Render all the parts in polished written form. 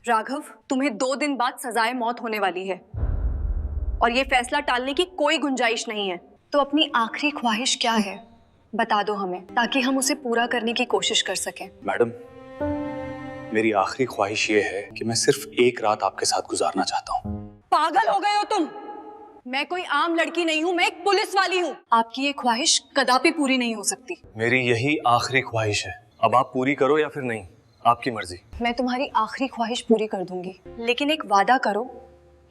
राघव, तुम्हें 2 दिन बाद सजाए मौत होने वाली है और ये फैसला टालने की कोई गुंजाइश नहीं है। तो अपनी आखिरी ख्वाहिश क्या है बता दो हमें, ताकि हम उसे पूरा करने की कोशिश कर सकें। मैडम, मेरी आखिरी ख्वाहिश ये है कि मैं सिर्फ एक रात आपके साथ गुजारना चाहता हूँ। पागल हो गए हो तुम? मैं कोई आम लड़की नहीं हूँ, मैं एक पुलिस वाली हूँ। आपकी ये ख्वाहिश कदापि पूरी नहीं हो सकती। मेरी यही आखिरी ख्वाहिश है, अब आप पूरी करो या फिर नहीं, आपकी मर्जी। मैं तुम्हारी आखिरी ख्वाहिश पूरी कर दूंगी, लेकिन एक वादा करो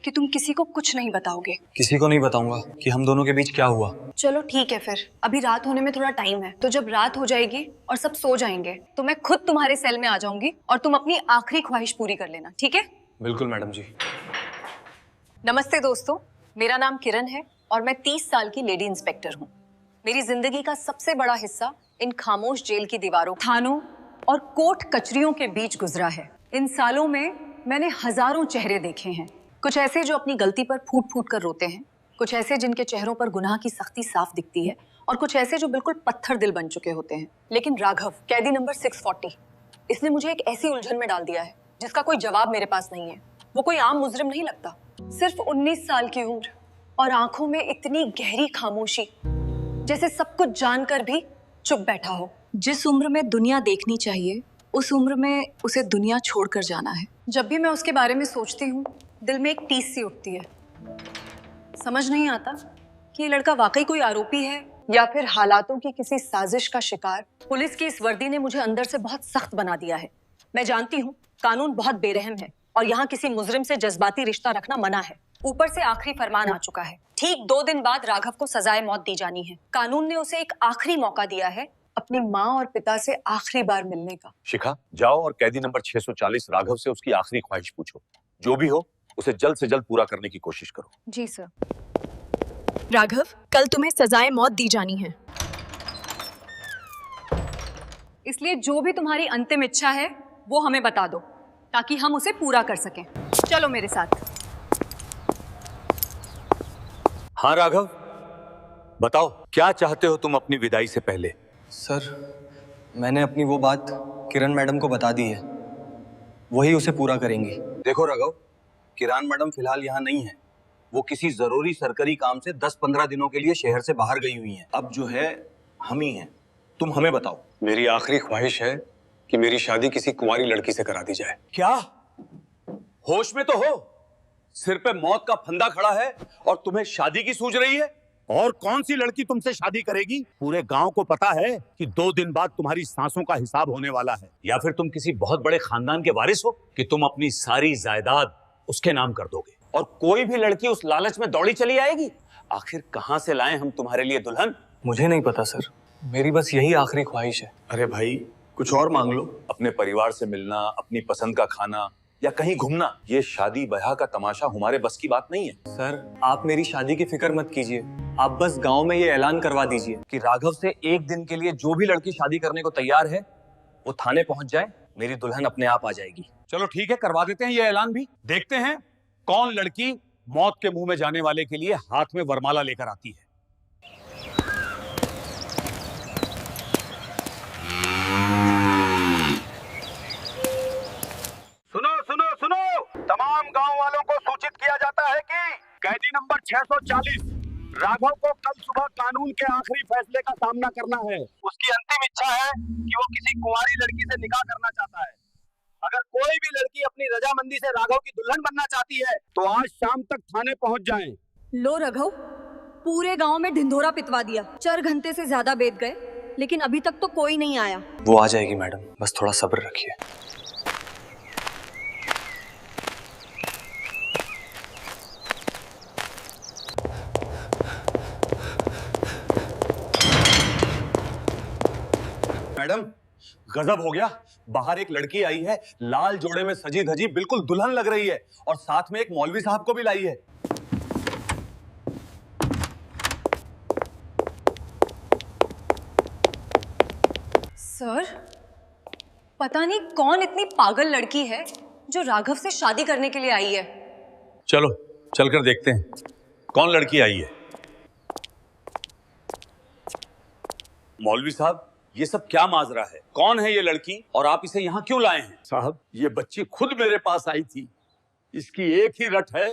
कि तुम किसी को कुछ नहीं बताओगे। किसी को नहीं बताऊंगा कि हम दोनों के बीच क्या हुआ। चलो ठीक है, फिर अभी रात होने में थोड़ा टाइम है, तो जब रात हो जाएगी और सब सो जाएंगे तो मैं खुद तुम्हारे सेल में आ जाऊंगी और तुम अपनी आखिरी ख्वाहिश पूरी कर लेना, ठीक है? बिल्कुल मैडम जी। नमस्ते दोस्तों, मेरा नाम किरण है और मैं 30 साल की लेडी इंस्पेक्टर हूँ। मेरी जिंदगी का सबसे बड़ा हिस्सा इन खामोश जेल की दीवारों, थानों और कोर्ट कचहरियों के बीच गुजरा है। इन सालों में मैंने हजारों चेहरे देखे हैं, कुछ ऐसे जो अपनी गलती पर फूट फूट कर रोते हैं, कुछ ऐसे जिनके चेहरों पर गुनाह की सख्ती साफ दिखती है, और कुछ ऐसे जो बिल्कुल पत्थर दिल बन चुके होते हैं। लेकिन राघव, कैदी नंबर 640, इसने मुझे एक ऐसी उलझन में डाल दिया है जिसका कोई जवाब मेरे पास नहीं है। वो कोई आम मुजरिम नहीं लगता, सिर्फ 19 साल की उम्र और आंखों में इतनी गहरी खामोशी, जैसे सब कुछ जानकर भी चुप बैठा हो। जिस उम्र में दुनिया देखनी चाहिए, उस उम्र में उसे दुनिया छोड़कर जाना है। जब भी मैं उसके बारे में सोचती हूँ, दिल में एक टीस सी उठती है। समझ नहीं आता कि ये लड़का वाकई कोई आरोपी है या फिर हालातों की किसी साजिश का शिकार। पुलिस की इस वर्दी ने मुझे अंदर से बहुत सख्त बना दिया है। मैं जानती हूँ कानून बहुत बेरहम है और यहाँ किसी मुजरिम से जज्बाती रिश्ता रखना मना है। ऊपर से आखिरी फरमान आ चुका है, ठीक 2 दिन बाद राघव को सजाए मौत दी जानी है। कानून ने उसे एक आखिरी मौका दिया है अपनी माँ और पिता से आखिरी बार मिलने का। शिखा, जाओ और कैदी नंबर 640 राघव से उसकी आखिरी ख्वाहिश पूछो। जो भी हो उसे जल्द से जल्द पूरा करने की कोशिश करो। जी सर। राघव, कल तुम्हें सजाए मौत दी जानी है, इसलिए जो भी तुम्हारी अंतिम इच्छा है वो हमें बता दो ताकि हम उसे पूरा कर सकें। चलो मेरे साथ। हाँ राघव, बताओ क्या चाहते हो तुम अपनी विदाई से पहले? सर, मैंने अपनी वो बात किरण मैडम को बता दी है, वही उसे पूरा करेंगी। देखो राघव, किरण मैडम फिलहाल यहाँ नहीं है, वो किसी जरूरी सरकारी काम से 10-15 दिनों के लिए शहर से बाहर गई हुई हैं। अब जो है हम ही हैं, तुम हमें बताओ। मेरी आखिरी ख्वाहिश है कि मेरी शादी किसी कुंवारी लड़की से करा दी जाए। क्या? होश में तो हो? सिर पे मौत का फंदा खड़ा है और तुम्हें शादी की सूझ रही है? और कौन सी लड़की तुमसे शादी करेगी? पूरे गांव को पता है कि 2 दिन बाद तुम्हारी सांसों का हिसाब होने वाला है। या फिर तुम किसी बहुत बड़े खानदान के वारिस हो कि तुम अपनी सारी जायदाद उसके नाम कर दोगे और कोई भी लड़की उस लालच में दौड़ी चली आएगी? आखिर कहां से लाएं हम तुम्हारे लिए दुल्हन? मुझे नहीं पता सर, मेरी बस यही आखिरी ख्वाहिश है। अरे भाई, कुछ और मांग लो। अपने परिवार से मिलना, अपनी पसंद का खाना या कहीं घूमना, ये शादी ब्याह का तमाशा हमारे बस की बात नहीं है। सर, आप मेरी शादी की फिक्र मत कीजिए, आप बस गांव में ये ऐलान करवा दीजिए कि राघव से एक दिन के लिए जो भी लड़की शादी करने को तैयार है वो थाने पहुंच जाए, मेरी दुल्हन अपने आप आ जाएगी। चलो ठीक है, करवा देते हैं ये ऐलान भी। देखते हैं कौन लड़की मौत के मुंह में जाने वाले के लिए हाथ में वरमाला लेकर आती है। सुनो सुनो सुनो, तमाम गांव वालों को सूचित किया जाता है कि कैदी नंबर 640 राघव को कल सुबह कानून के आखिरी फैसले का सामना करना है। उसकी अंतिम इच्छा है कि वो किसी कुंवारी लड़की से निकाह करना चाहता है। अगर कोई भी लड़की अपनी रजामंदी से राघव की दुल्हन बनना चाहती है तो आज शाम तक थाने पहुंच जाएं। लो राघव, पूरे गांव में ढिंढोरा पिटवा दिया, 4 घंटे से ज्यादा बीत गए लेकिन अभी तक तो कोई नहीं आया। वो आ जाएगी मैडम, बस थोड़ा सब्र रखिए। मैडम, गजब हो गया। बाहर एक लड़की आई है, लाल जोड़े में सजी धजी, बिल्कुल दुल्हन लग रही है और साथ में एक मौलवी साहब को भी लाई है। सर, पता नहीं कौन इतनी पागल लड़की है जो राघव से शादी करने के लिए आई है। चलो चलकर देखते हैं कौन लड़की आई है। मौलवी साहब, ये सब क्या माजरा है? कौन है ये लड़की और आप इसे यहाँ क्यों लाए हैं? साहब, ये बच्ची खुद मेरे पास आई थी। इसकी एक ही रट है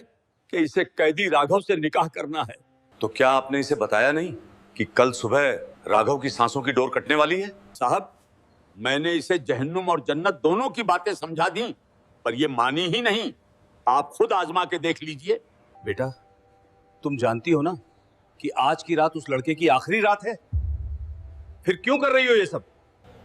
कि इसे कैदी राघव से निकाह करना है। तो क्या आपने इसे बताया नहीं कि कल सुबह राघव की सांसों की डोर कटने वाली है? साहब, मैंने इसे जहन्नुम और जन्नत दोनों की बातें समझा दी, पर ये मानी ही नहीं। आप खुद आजमा के देख लीजिए। बेटा, तुम जानती हो ना कि आज की रात उस लड़के की आखिरी रात है। फिर क्यों कर रही हो ये सब?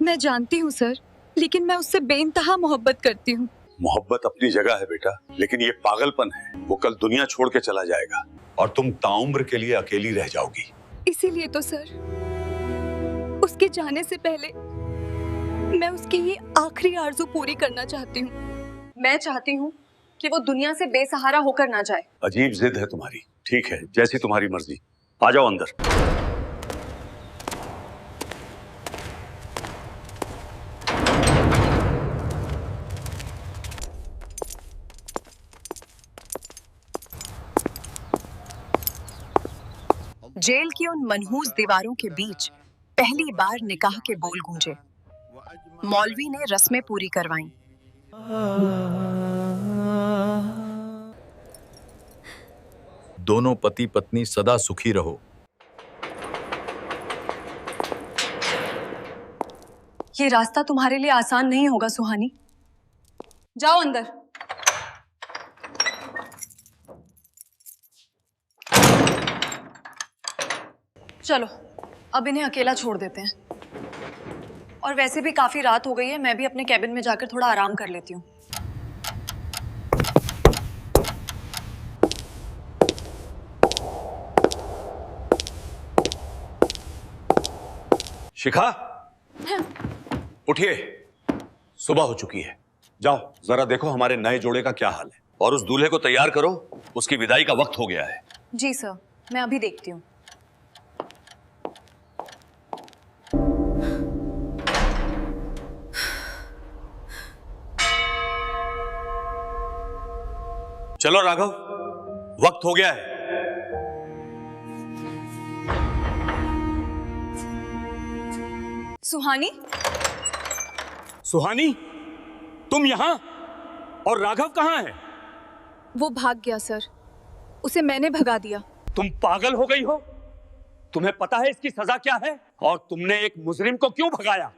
मैं जानती हूँ सर, लेकिन मैं उससे बेइंतहा मोहब्बत करती हूँ। मोहब्बत अपनी जगह है बेटा, लेकिन ये पागलपन है। वो कल दुनिया छोड़ के चला जाएगा और तुम ताउम्र के लिए अकेली रह जाओगी। इसीलिए तो सर, उसके जाने से पहले मैं उसकी ये आखिरी आरज़ू पूरी करना चाहती हूँ। मैं चाहती हूँ कि वो दुनिया से बेसहारा होकर ना जाए। अजीब जिद है तुम्हारी। ठीक है, जैसी तुम्हारी मर्जी। आ जाओ अंदर। जेल की उन मनहूस दीवारों के बीच पहली बार निकाह के बोल गूंजे। मौलवी ने रस्में पूरी करवाईं। दोनों पति पत्नी सदा सुखी रहो। ये रास्ता तुम्हारे लिए आसान नहीं होगा सुहानी। जाओ अंदर। चलो, अब इन्हें अकेला छोड़ देते हैं। और वैसे भी काफी रात हो गई है, मैं भी अपने कैबिन में जाकर थोड़ा आराम कर लेती हूँ। शिखा, उठिए। सुबह हो चुकी है। जाओ जरा देखो हमारे नए जोड़े का क्या हाल है, और उस दूल्हे को तैयार करो, उसकी विदाई का वक्त हो गया है। जी सर, मैं अभी देखती हूँ। चलो राघव, वक्त हो गया है। सुहानी, सुहानी, तुम यहाँ? और राघव कहाँ है? वो भाग गया सर, उसे मैंने भगा दिया। तुम पागल हो गई हो? तुम्हें पता है इसकी सजा क्या है? और तुमने एक मुजरिम को क्यों भगाया?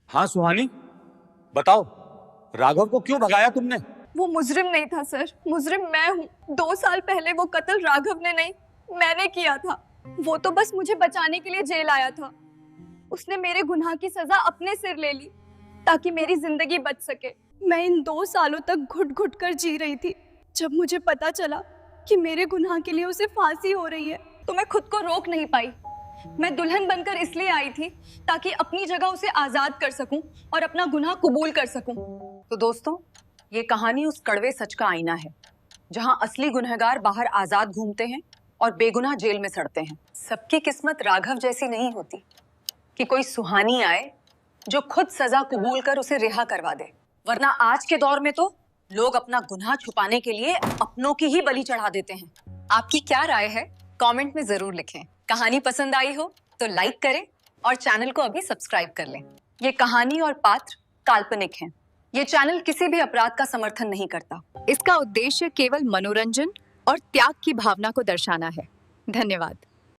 हाँ सुहानी, बताओ, राघव को क्यों भगाया तुमने? वो मुजरिम नहीं था सर, मुजरिम मैं हूँ। 2 साल पहले वो कत्ल राघव ने नहीं, मैंने किया था। वो तो बस मुझे बचाने के लिए जेल आया था। उसने मेरे गुनाह की सजा अपने सिर ले ली ताकि मेरी जिंदगी बच सके। मैं इन 2 सालों तक घुट घुट कर जी रही थी। जब मुझे पता चला कि मेरे गुनाह के लिए उसे फांसी हो रही है, तो मैं खुद को रोक नहीं पाई। मैं दुल्हन बनकर इसलिए आई थी ताकि अपनी जगह उसे आजाद कर सकूं और अपना गुनाह कबूल कर सकूं। तो दोस्तों, ये कहानी उस कड़वे सच का आईना है, जहां असली गुनहगार बाहर आजाद घूमते हैं और बेगुनाह जेल में सड़ते हैं। सबकी किस्मत राघव जैसी नहीं होती कि कोई सुहानी आए जो खुद सजा कबूल कर उसे रिहा करवा दे, वरना आज के दौर में तो लोग अपना गुनाह छुपाने के लिए अपनों की ही बलि चढ़ा देते हैं। आपकी क्या राय है? कमेंट में जरूर लिखें। कहानी पसंद आई हो तो लाइक करें और चैनल को अभी सब्सक्राइब कर लें। ये कहानी और पात्र काल्पनिक हैं। ये चैनल किसी भी अपराध का समर्थन नहीं करता। इसका उद्देश्य केवल मनोरंजन और त्याग की भावना को दर्शाना है। धन्यवाद।